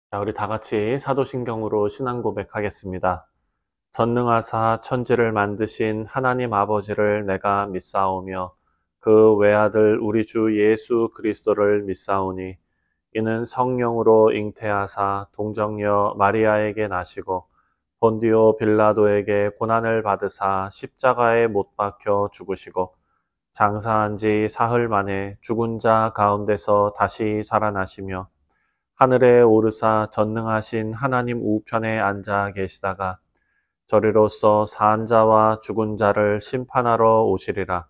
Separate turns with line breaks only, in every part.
자, 우리 다 같이 사도신경으로 신앙 고백하겠습니다. 전능하사 천지를 만드신 하나님 아버지를 내가 믿사오며 그 외아들 우리 주 예수 그리스도를 믿사오니 이는 성령으로 잉태하사 동정녀 마리아에게 나시고 본디오 빌라도에게 고난을 받으사 십자가에 못 박혀 죽으시고 장사한 지 사흘 만에 죽은 자 가운데서 다시 살아나시며 하늘에 오르사 전능하신 하나님 우편에 앉아 계시다가 저리로서 산 자와 죽은 자를 심판하러 오시리라.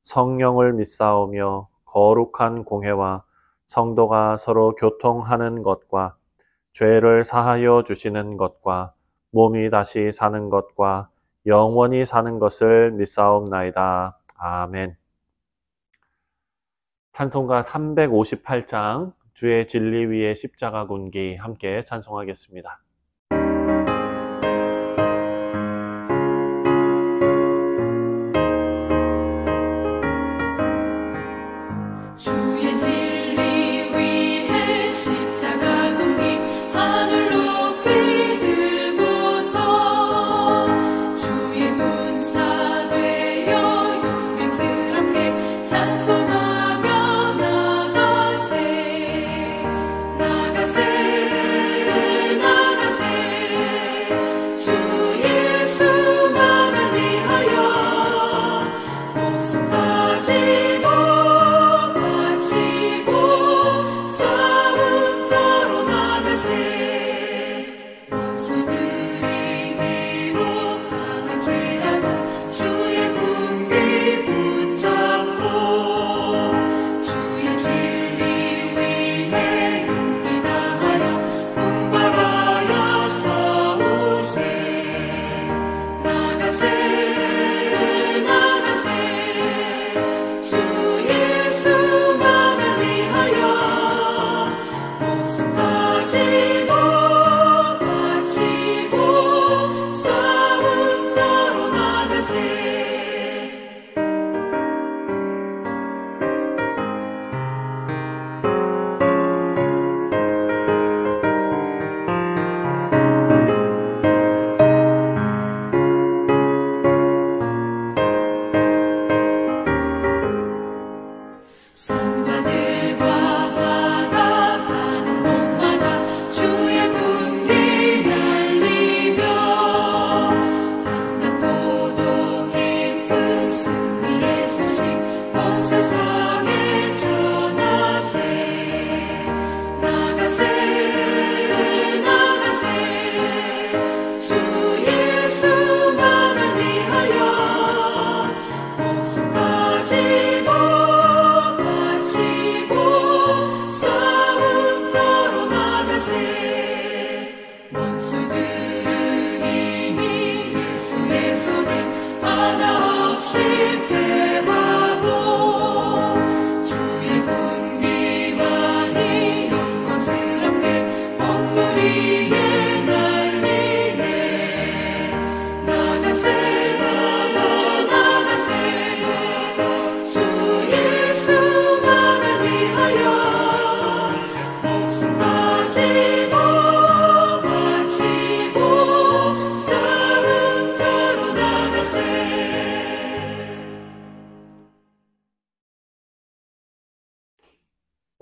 성령을 믿사오며 거룩한 공회와 성도가 서로 교통하는 것과 죄를 사하여 주시는 것과 몸이 다시 사는 것과 영원히 사는 것을 믿사옵나이다. 아멘. 찬송가 358장 주의 진리 위에 십자가 군기 함께 찬송하겠습니다.
주의 진리 위에 십자가 군기 하늘 높이 들고서 주의 군사 되어 용맹스럽게 찬송하며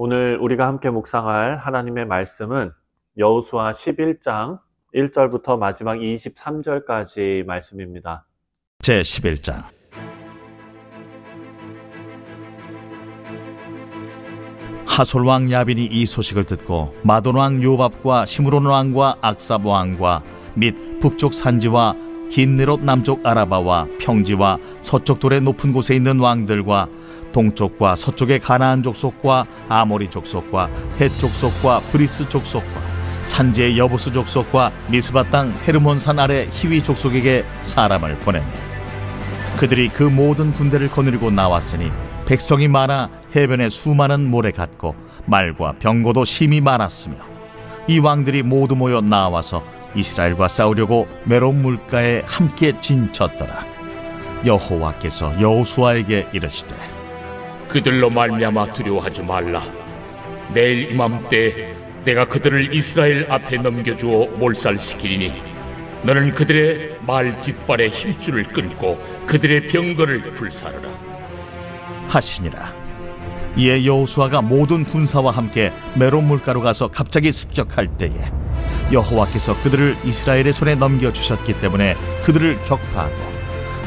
오늘 우리가 함께 묵상할 하나님의 말씀은 여호수아 11장 1절부터 마지막 23절까지 말씀입니다.
제11장 하솔 왕 야빈이 이 소식을 듣고 마돈 왕 요밥과 시므론 왕과 악삽 왕과 및 북쪽 산지와 긴네롯 남쪽 아라바와 평지와 서쪽 돌의 높은 곳에 있는 왕들과 동쪽과 서쪽의 가나안 족속과 아모리 족속과 헷 족속과 브리스 족속과 산지의 여부스 족속과 미스바 땅 헤르몬 산 아래 히위 족속에게 사람을 보내매 그들이 그 모든 군대를 거느리고 나왔으니 백성이 많아 해변에 수많은 모래 같고 말과 병거도 심히 많았으며 이 왕들이 모두 모여 나와서 이스라엘과 싸우려고 메론 물가에 함께 진쳤더라. 여호와께서 여호수아에게 이르시되
그들로 말미암아 두려워하지 말라. 내일 이맘때 내가 그들을 이스라엘 앞에 넘겨주어 몰살시키리니 너는 그들의 말 뒷발의 힘줄을 끊고 그들의 병거를 불사르라
하시니라. 이에 여호수아가 모든 군사와 함께 메론 물가로 가서 갑자기 습격할 때에 여호와께서 그들을 이스라엘의 손에 넘겨주셨기 때문에 그들을 격파하고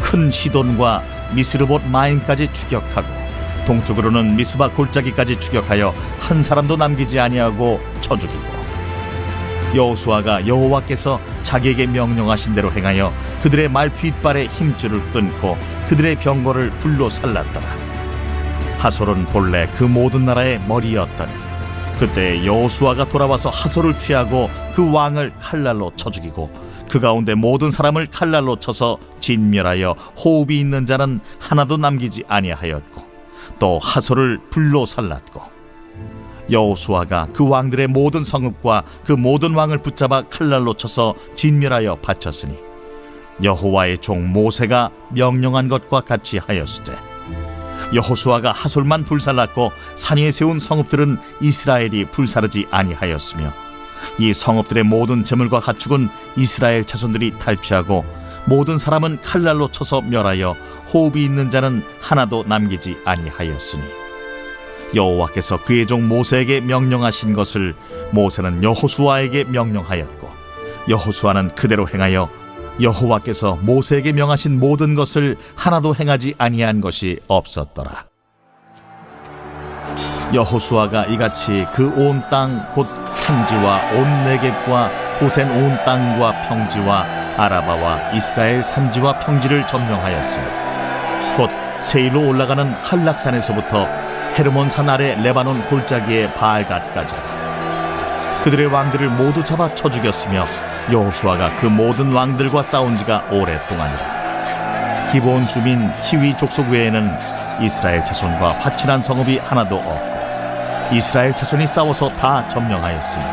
큰 시돈과 미스르봇 마임까지 추격하고 동쪽으로는 미스바 골짜기까지 추격하여 한 사람도 남기지 아니하고 쳐 죽이고 여호수아가 여호와께서 자기에게 명령하신 대로 행하여 그들의 말 뒷발의 힘줄을 끊고 그들의 병거를 불로 살랐더라. 하솔은 본래 그 모든 나라의 머리였더니 그때 여호수아가 돌아와서 하솔을 취하고 그 왕을 칼날로 쳐 죽이고 그 가운데 모든 사람을 칼날로 쳐서 진멸하여 호흡이 있는 자는 하나도 남기지 아니하였고 또 하솔을 불로 살랐고 여호수아가 그 왕들의 모든 성읍과 그 모든 왕을 붙잡아 칼날로 쳐서 진멸하여 바쳤으니 여호와의 종 모세가 명령한 것과 같이 하였으되 여호수아가 하솔만 불살랐고 산 위에 세운 성읍들은 이스라엘이 불사르지 아니하였으며 이 성읍들의 모든 재물과 가축은 이스라엘 자손들이 탈취하고 모든 사람은 칼날로 쳐서 멸하여 호흡이 있는 자는 하나도 남기지 아니하였으니 여호와께서 그의 종 모세에게 명령하신 것을 모세는 여호수아에게 명령하였고 여호수아는 그대로 행하여 여호와께서 모세에게 명하신 모든 것을 하나도 행하지 아니한 것이 없었더라. 여호수아가 이같이 그 온 땅 곧 산지와 온 네겝과 고센 온 땅과 평지와 아라바와 이스라엘 산지와 평지를 점령하였으니 곧 세일로 올라가는 한락산에서부터 헤르몬산 아래 레바논 골짜기의 바알갓까지 그들의 왕들을 모두 잡아 쳐 죽였으며 여호수아가 그 모든 왕들과 싸운 지가 오랫동안이라. 기브온 주민 히위 족속 외에는 이스라엘 자손과 화친한 성읍이 하나도 없고 이스라엘 자손이 싸워서 다 점령하였으니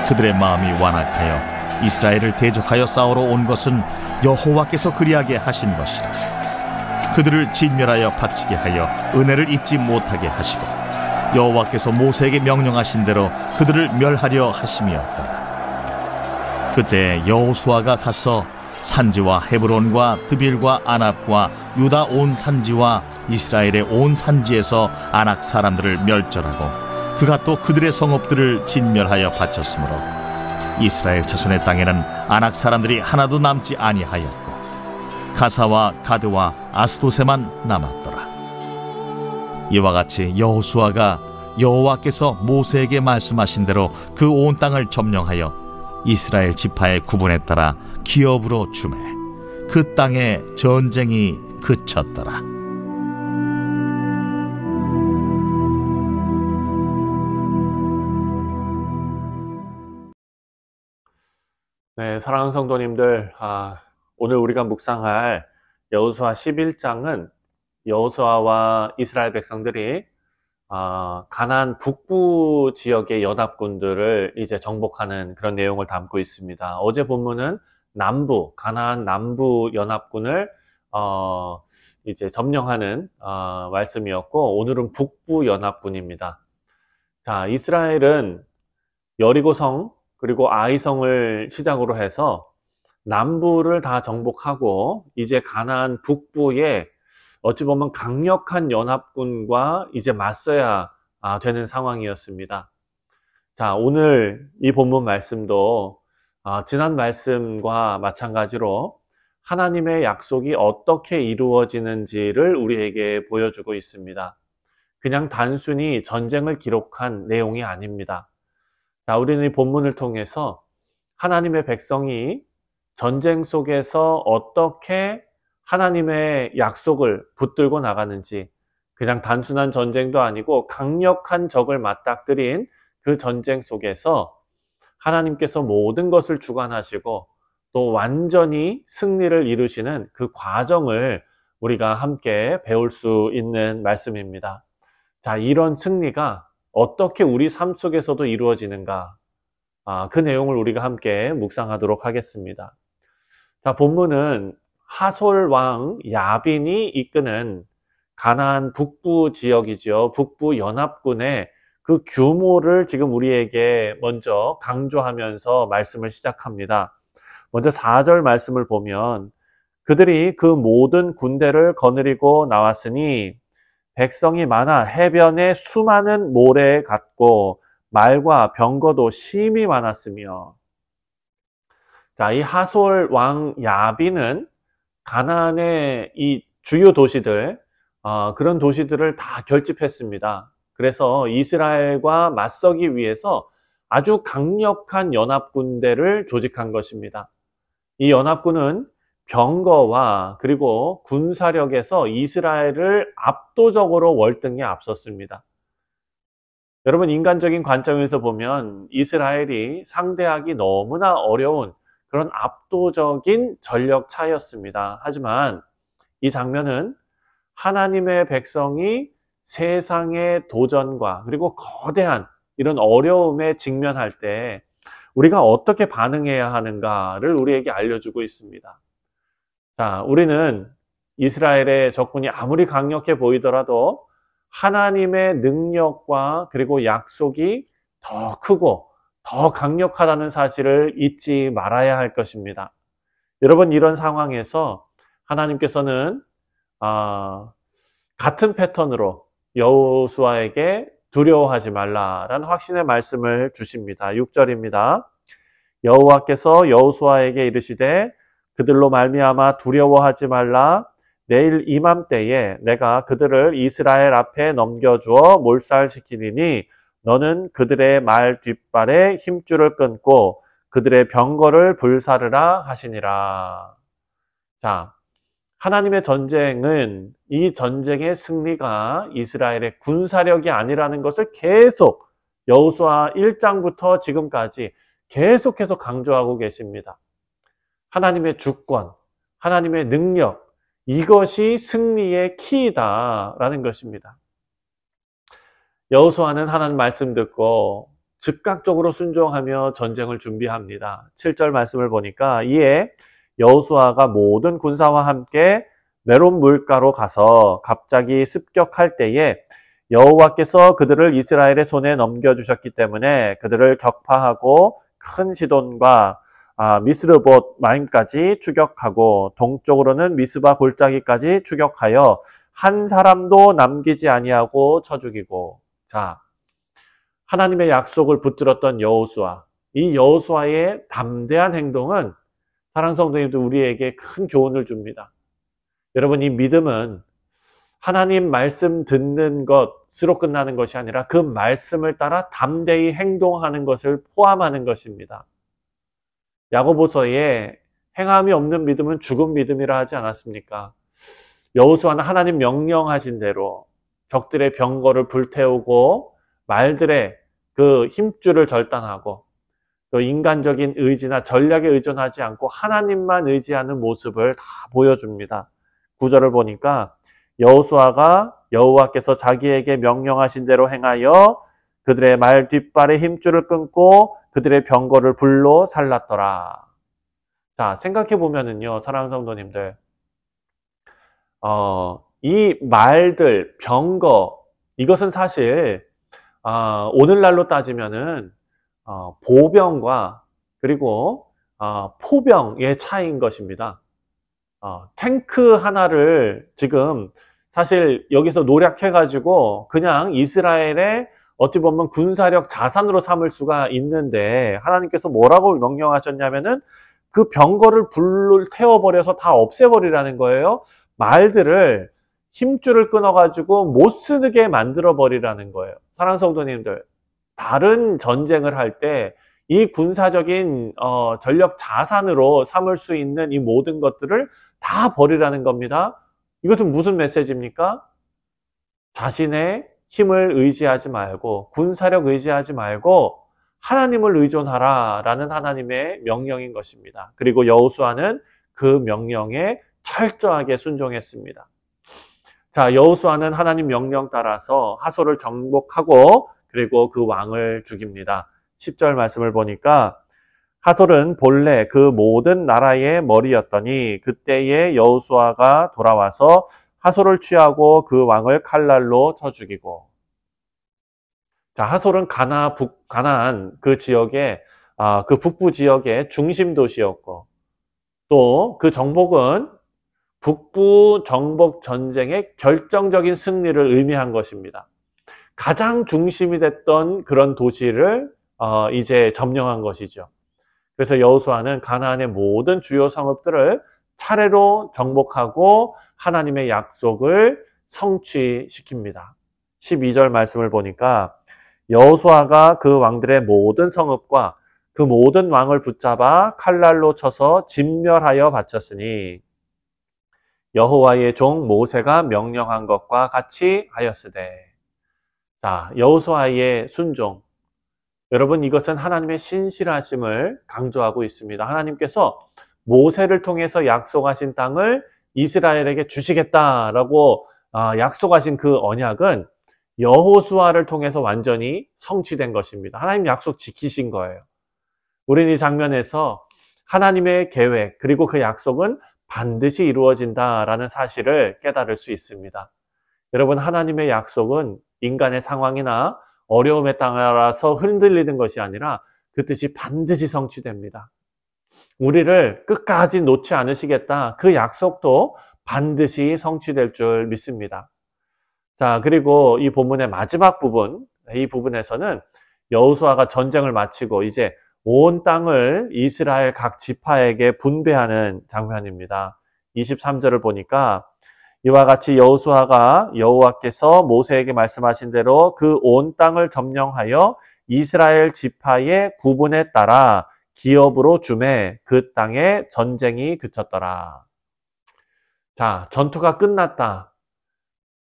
그들의 마음이 완악하여 이스라엘을 대적하여 싸우러 온 것은 여호와께서 그리하게 하신 것이라. 그들을 진멸하여 바치게 하여 은혜를 입지 못하게 하시고 여호와께서 모세에게 명령하신 대로 그들을 멸하려 하심이었더라. 그때 여호수아가 가서 산지와 헤브론과 드빌과 아납과 유다 온 산지와 이스라엘의 온 산지에서 아낙 사람들을 멸절하고 그가 또 그들의 성읍들을 진멸하여 바쳤으므로 이스라엘 자손의 땅에는 아낙 사람들이 하나도 남지 아니하였고 가사와 가드와 아스도세만 남았더라. 이와 같이 여호수아가 여호와께서 모세에게 말씀하신 대로 그 온 땅을 점령하여 이스라엘 지파의 구분에 따라 기업으로 주매 그 땅에 전쟁이 그쳤더라.
네, 사랑하는 성도님들, 오늘 우리가 묵상할 여호수아 11장은 여호수아와 이스라엘 백성들이 가나안 북부 지역의 연합군들을 이제 정복하는 그런 내용을 담고 있습니다. 어제 본문은 가나안 남부 연합군을 이제 점령하는 말씀이었고, 오늘은 북부 연합군입니다. 자, 이스라엘은 여리고성 그리고 아이성을 시작으로 해서 남부를 다 정복하고 이제 가나안 북부에 어찌 보면 강력한 연합군과 이제 맞서야 되는 상황이었습니다. 자, 오늘 이 본문 말씀도 지난 말씀과 마찬가지로 하나님의 약속이 어떻게 이루어지는지를 우리에게 보여주고 있습니다. 그냥 단순히 전쟁을 기록한 내용이 아닙니다. 자, 우리는 이 본문을 통해서 하나님의 백성이 전쟁 속에서 어떻게 하나님의 약속을 붙들고 나가는지, 그냥 단순한 전쟁도 아니고 강력한 적을 맞닥뜨린 그 전쟁 속에서 하나님께서 모든 것을 주관하시고 또 완전히 승리를 이루시는 그 과정을 우리가 함께 배울 수 있는 말씀입니다. 자, 이런 승리가 어떻게 우리 삶 속에서도 이루어지는가, 그 내용을 우리가 함께 묵상하도록 하겠습니다. 자, 본문은 하솔 왕 야빈이 이끄는 가나안 북부 지역이죠. 북부 연합군의 그 규모를 지금 우리에게 먼저 강조하면서 말씀을 시작합니다. 먼저 4절 말씀을 보면 그들이 그 모든 군대를 거느리고 나왔으니 백성이 많아 해변에 수많은 모래 같고 말과 병거도 심히 많았으며. 자, 이 하솔 왕 야빈은 가나안의 이 주요 도시들, 그런 도시들을 다 결집했습니다. 그래서 이스라엘과 맞서기 위해서 아주 강력한 연합군대를 조직한 것입니다. 이 연합군은 병거와 그리고 군사력에서 이스라엘을 압도적으로 월등히 앞섰습니다. 여러분, 인간적인 관점에서 보면 이스라엘이 상대하기 너무나 어려운 그런 압도적인 전력 차이였습니다. 하지만 이 장면은 하나님의 백성이 세상의 도전과 그리고 거대한 이런 어려움에 직면할 때 우리가 어떻게 반응해야 하는가를 우리에게 알려주고 있습니다. 자, 우리는 이스라엘의 적군이 아무리 강력해 보이더라도 하나님의 능력과 그리고 약속이 더 크고 더 강력하다는 사실을 잊지 말아야 할 것입니다. 여러분, 이런 상황에서 하나님께서는 같은 패턴으로 여호수아에게 두려워하지 말라라는 확신의 말씀을 주십니다. 6절입니다. 여호와께서 여호수아에게 이르시되 그들로 말미암아 두려워하지 말라. 내일 이맘때에 내가 그들을 이스라엘 앞에 넘겨주어 몰살시키리니 너는 그들의 말 뒷발에 힘줄을 끊고 그들의 병거를 불사르라 하시니라. 자, 하나님의 전쟁은 이 전쟁의 승리가 이스라엘의 군사력이 아니라는 것을 계속 여호수아 1장부터 지금까지 계속해서 강조하고 계십니다. 하나님의 주권, 하나님의 능력, 이것이 승리의 키이다라는 것입니다. 여호수아는 하나님 말씀 듣고 즉각적으로 순종하며 전쟁을 준비합니다. 7절 말씀을 보니까 이에 여호수아가 모든 군사와 함께 메론 물가로 가서 갑자기 습격할 때에 여호와께서 그들을 이스라엘의 손에 넘겨주셨기 때문에 그들을 격파하고 큰 시돈과 미스르봇 마임까지 추격하고 동쪽으로는 미스바 골짜기까지 추격하여 한 사람도 남기지 아니하고 쳐 죽이고. 자, 하나님의 약속을 붙들었던 여호수아, 이 여호수아의 담대한 행동은 사랑하는 성도님들 우리에게 큰 교훈을 줍니다. 여러분, 이 믿음은 하나님 말씀 듣는 것으로 끝나는 것이 아니라 그 말씀을 따라 담대히 행동하는 것을 포함하는 것입니다. 야고보서에 행함이 없는 믿음은 죽은 믿음이라 하지 않았습니까? 여호수아는 하나님 명령하신 대로 적들의 병거를 불태우고 말들의 그 힘줄을 절단하고 또 인간적인 의지나 전략에 의존하지 않고 하나님만 의지하는 모습을 다 보여줍니다. 9절을 보니까 여호수아가 여호와께서 자기에게 명령하신 대로 행하여 그들의 말 뒷발에 힘줄을 끊고 그들의 병거를 불로 살랐더라. 자, 생각해 보면은요, 사랑하는 성도님들, 이 말들, 병거, 이것은 사실 오늘날로 따지면은 보병과 그리고 포병의 차이인 것입니다. 탱크 하나를 지금 사실 여기서 노력해가지고 그냥 이스라엘의 어찌 보면 군사력 자산으로 삼을 수가 있는데 하나님께서 뭐라고 명령하셨냐면은 그 병거를 불을 태워버려서 다 없애버리라는 거예요. 말들을 힘줄을 끊어가지고 못 쓰게 만들어버리라는 거예요. 사랑하는 성도님들, 다른 전쟁을 할 때 이 군사적인 전력 자산으로 삼을 수 있는 이 모든 것들을 다 버리라는 겁니다. 이것은 무슨 메시지입니까? 자신의 힘을 의지하지 말고 군사력 의지하지 말고 하나님을 의존하라 라는 하나님의 명령인 것입니다. 그리고 여호수아는 그 명령에 철저하게 순종했습니다. 자, 여호수아는 하나님 명령 따라서 하솔을 정복하고 그리고 그 왕을 죽입니다. 10절 말씀을 보니까 하솔은 본래 그 모든 나라의 머리였더니 그때에 여호수아가 돌아와서 하솔을 취하고 그 왕을 칼날로 쳐 죽이고. 자, 하솔은 가나안 그 지역의 그 북부 지역의 중심 도시였고, 또 그 정복은 북부 정복 전쟁의 결정적인 승리를 의미한 것입니다. 가장 중심이 됐던 그런 도시를 이제 점령한 것이죠. 그래서 여호수아는 가나안의 모든 주요 성읍들을 차례로 정복하고 하나님의 약속을 성취시킵니다. 12절 말씀을 보니까 여호수아가 그 왕들의 모든 성읍과 그 모든 왕을 붙잡아 칼날로 쳐서 진멸하여 바쳤으니 여호와의 종 모세가 명령한 것과 같이 하였으되. 자, 여호수아의 순종. 여러분, 이것은 하나님의 신실하심을 강조하고 있습니다. 하나님께서 모세를 통해서 약속하신 땅을 이스라엘에게 주시겠다라고 약속하신 그 언약은 여호수아를 통해서 완전히 성취된 것입니다. 하나님 약속 지키신 거예요. 우리는 이 장면에서 하나님의 계획 그리고 그 약속은 반드시 이루어진다라는 사실을 깨달을 수 있습니다. 여러분, 하나님의 약속은 인간의 상황이나 어려움에 따라서 흔들리는 것이 아니라 그 뜻이 반드시 성취됩니다. 우리를 끝까지 놓지 않으시겠다. 그 약속도 반드시 성취될 줄 믿습니다. 자, 그리고 이 본문의 마지막 부분, 이 부분에서는 여호수아가 전쟁을 마치고 이제 온 땅을 이스라엘 각 지파에게 분배하는 장면입니다. 23절을 보니까 이와 같이 여호수아가 여호와께서 모세에게 말씀하신 대로 그 온 땅을 점령하여 이스라엘 지파의 구분에 따라 기업으로 주매 그 땅에 전쟁이 그쳤더라. 자, 전투가 끝났다.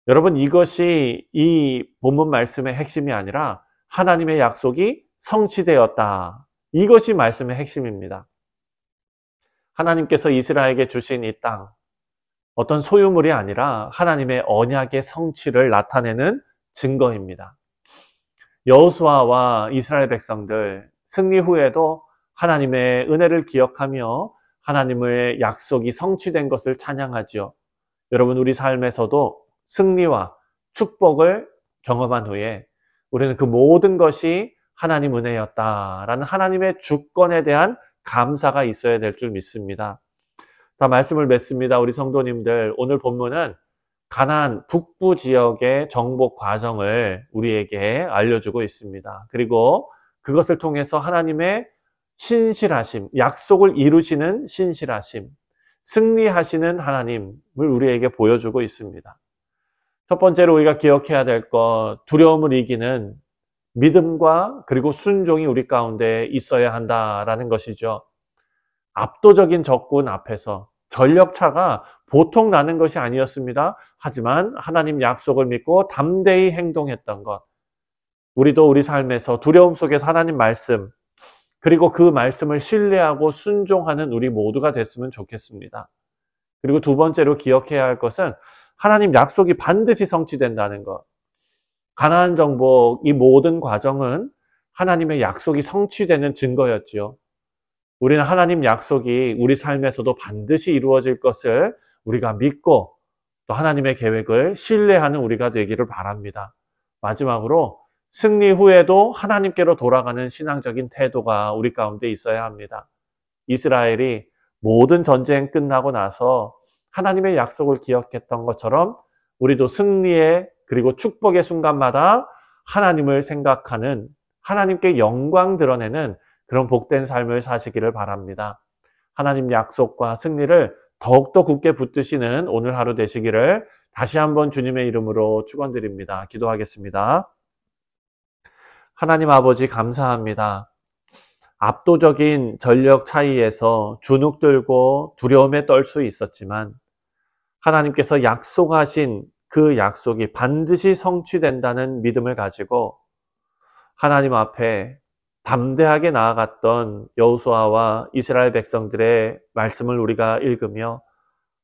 여러분, 이것이 이 본문 말씀의 핵심이 아니라 하나님의 약속이 성취되었다. 이것이 말씀의 핵심입니다. 하나님께서 이스라엘에게 주신 이 땅, 어떤 소유물이 아니라 하나님의 언약의 성취를 나타내는 증거입니다. 여호수아와 이스라엘 백성들 승리 후에도 하나님의 은혜를 기억하며 하나님의 약속이 성취된 것을 찬양하지요. 여러분, 우리 삶에서도 승리와 축복을 경험한 후에 우리는 그 모든 것이 하나님 은혜였다라는 하나님의 주권에 대한 감사가 있어야 될 줄 믿습니다. 자, 말씀을 맺습니다. 우리 성도님들, 오늘 본문은 가나안 북부 지역의 정복 과정을 우리에게 알려주고 있습니다. 그리고 그것을 통해서 하나님의 신실하심, 약속을 이루시는 신실하심, 승리하시는 하나님을 우리에게 보여주고 있습니다. 첫 번째로 우리가 기억해야 될 것, 두려움을 이기는 믿음과 그리고 순종이 우리 가운데 있어야 한다라는 것이죠. 압도적인 적군 앞에서 전력차가 보통 나는 것이 아니었습니다. 하지만 하나님 약속을 믿고 담대히 행동했던 것. 우리도 우리 삶에서 두려움 속에서 하나님 말씀, 그리고 그 말씀을 신뢰하고 순종하는 우리 모두가 됐으면 좋겠습니다. 그리고 두 번째로 기억해야 할 것은 하나님 약속이 반드시 성취된다는 것. 가나안 정복, 이 모든 과정은 하나님의 약속이 성취되는 증거였지요. 우리는 하나님 약속이 우리 삶에서도 반드시 이루어질 것을 우리가 믿고 또 하나님의 계획을 신뢰하는 우리가 되기를 바랍니다. 마지막으로 승리 후에도 하나님께로 돌아가는 신앙적인 태도가 우리 가운데 있어야 합니다. 이스라엘이 모든 전쟁 끝나고 나서 하나님의 약속을 기억했던 것처럼 우리도 승리의 그리고 축복의 순간마다 하나님을 생각하는, 하나님께 영광 드러내는 그런 복된 삶을 사시기를 바랍니다. 하나님 약속과 승리를 더욱더 굳게 붙드시는 오늘 하루 되시기를 다시 한번 주님의 이름으로 축원드립니다. 기도하겠습니다. 하나님 아버지, 감사합니다. 압도적인 전력 차이에서 주눅들고 두려움에 떨 수 있었지만 하나님께서 약속하신 그 약속이 반드시 성취된다는 믿음을 가지고 하나님 앞에 담대하게 나아갔던 여호수아와 이스라엘 백성들의 말씀을 우리가 읽으며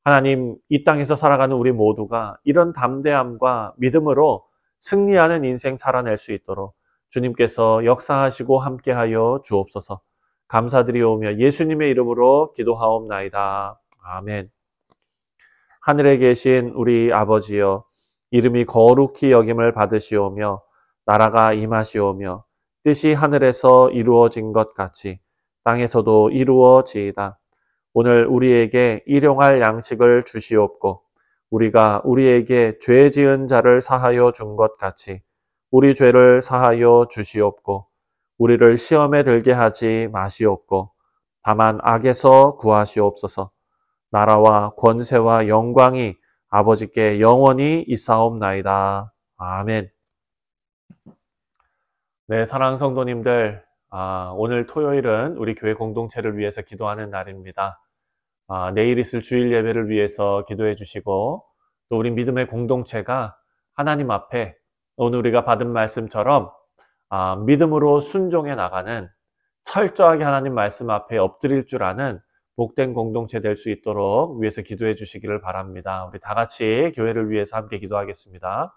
하나님, 이 땅에서 살아가는 우리 모두가 이런 담대함과 믿음으로 승리하는 인생 살아낼 수 있도록 주님께서 역사하시고 함께하여 주옵소서. 감사드리오며 예수님의 이름으로 기도하옵나이다. 아멘. 하늘에 계신 우리 아버지여, 이름이 거룩히 여김을 받으시오며 나라가 임하시오며 뜻이 하늘에서 이루어진 것 같이 땅에서도 이루어지이다. 오늘 우리에게 일용할 양식을 주시옵고 우리가 우리에게 죄 지은 자를 사하여 준 것 같이 우리 죄를 사하여 주시옵고 우리를 시험에 들게 하지 마시옵고 다만 악에서 구하시옵소서. 나라와 권세와 영광이 아버지께 영원히 있사옵나이다. 아멘. 네, 사랑하는 성도님들, 오늘 토요일은 우리 교회 공동체를 위해서 기도하는 날입니다. 내일 있을 주일 예배를 위해서 기도해 주시고 또 우리 믿음의 공동체가 하나님 앞에 오늘 우리가 받은 말씀처럼 믿음으로 순종해 나가는 철저하게 하나님 말씀 앞에 엎드릴 줄 아는 복된 공동체 될 수 있도록 위해서 기도해 주시기를 바랍니다. 우리 다 같이 교회를 위해서 함께 기도하겠습니다.